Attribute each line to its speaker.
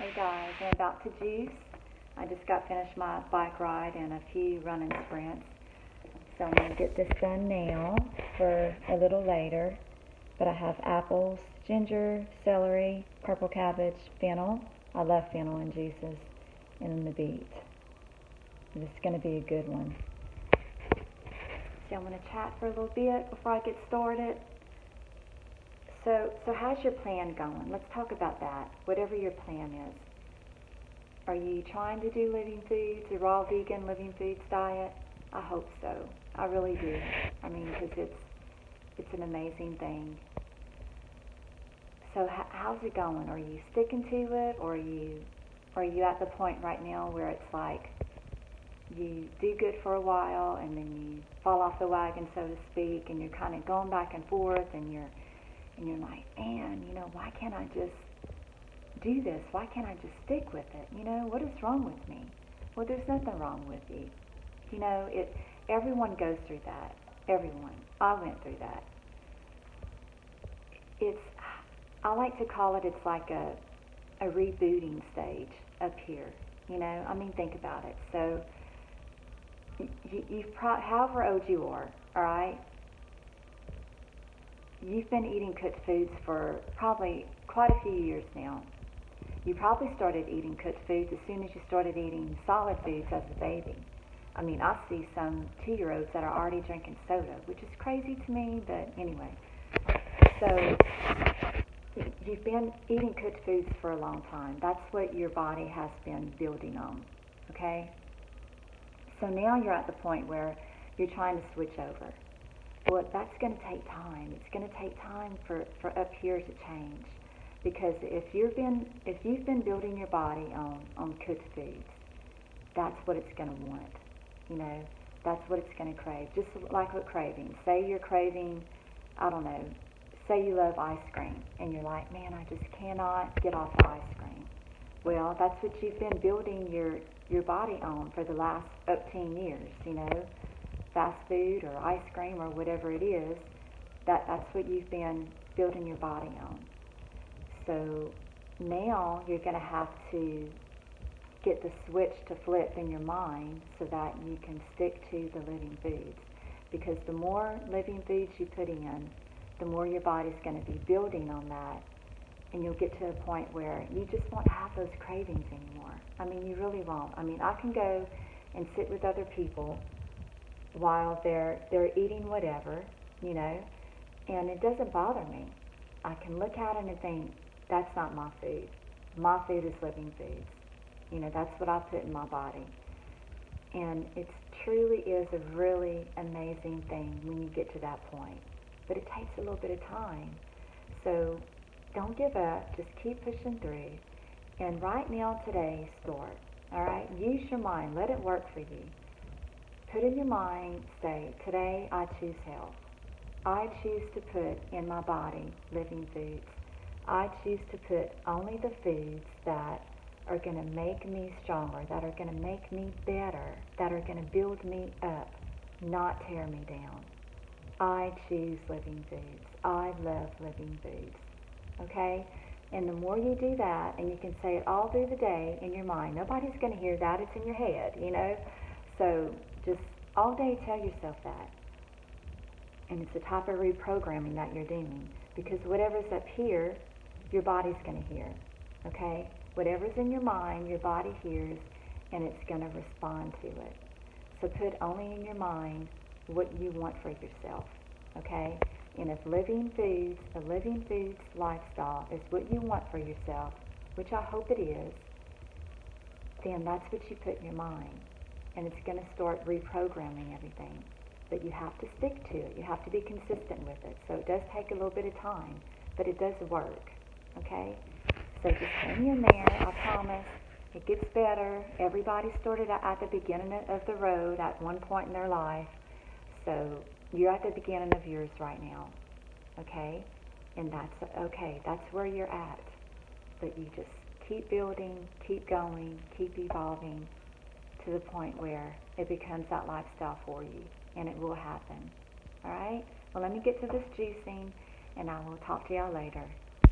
Speaker 1: Hey guys, I'm about to juice. I just got finished my bike ride and a few running sprints. So I'm going to get this done now for a little later. But I have apples, ginger, celery, purple cabbage, fennel. I love fennel in juices. And then the beet. This is going to be a good one. So I'm going to chat for a little bit before I get started. So how's your plan going? Let's talk about that, whatever your plan is. Are you trying to do living foods, a raw vegan living foods diet? I hope so. I really do. I mean, because it's an amazing thing. So how's it going? Are you sticking to it, or are you at the point right now where it's like you do good for a while and then you fall off the wagon, so to speak, and you're kind of going back and forth, and you're like, man, why can't I just do this? Why can't I just stick with it? What is wrong with me? Well, there's nothing wrong with you. Everyone goes through that. Everyone. I went through that. I like to call it's like a rebooting stage up here. Think about it. So, however old you are, all right, you've been eating cooked foods for probably quite a few years now. You probably started eating cooked foods as soon as you started eating solid foods as a baby. I see some 2-year-olds that are already drinking soda, which is crazy to me, but anyway. So, you've been eating cooked foods for a long time. That's what your body has been building on, okay? So now you're at the point where you're trying to switch over. Well, that's going to take time. It's going to take time for up here to change, because if you've been building your body on cooked foods, that's what it's going to want. That's what it's going to crave. Just like with craving. Say you're craving, I don't know. Say you love ice cream, and you're like, man, I just cannot get off the ice cream. Well, that's what you've been building your body on for the last 10 years. Fast food or ice cream or whatever it is, that's what you've been building your body on. So now you're going to have to get the switch to flip in your mind so that you can stick to the living foods. Because the more living foods you put in, the more your body's going to be building on that. And you'll get to a point where you just won't have those cravings anymore. You really won't. I can go and sit with other people while they're eating whatever, and it doesn't bother me. I can look at it and think, that's not my food. My food is living foods. That's what I put in my body. And it truly is a really amazing thing when you get to that point. But it takes a little bit of time. So don't give up. Just keep pushing through. And right now, today, start. All right? Use your mind. Let it work for you. Put in your mind, say, today I choose health. I choose to put in my body living foods. I choose to put only the foods that are going to make me stronger, that are going to make me better, that are going to build me up, not tear me down. I choose living foods. I love living foods. Okay? And the more you do that, and you can say it all through the day in your mind, nobody's going to hear that. It's in your head, So just all day tell yourself that. And it's a type of reprogramming that you're doing. Because whatever's up here, your body's going to hear. Okay? Whatever's in your mind, your body hears, and it's going to respond to it. So put only in your mind what you want for yourself. Okay? And if living foods, a living foods lifestyle is what you want for yourself, which I hope it is, then that's what you put in your mind. And it's going to start reprogramming everything. But you have to stick to it. You have to be consistent with it. So it does take a little bit of time, but it does work. Okay? So just hang in there. I promise. It gets better. Everybody started at the beginning of the road at one point in their life. So you're at the beginning of yours right now. Okay? And that's okay. That's where you're at. But you just keep building, keep going, keep evolving to the point where it becomes that lifestyle for you. And it will happen. All right? Well, let me get to this juicing, and I will talk to y'all later.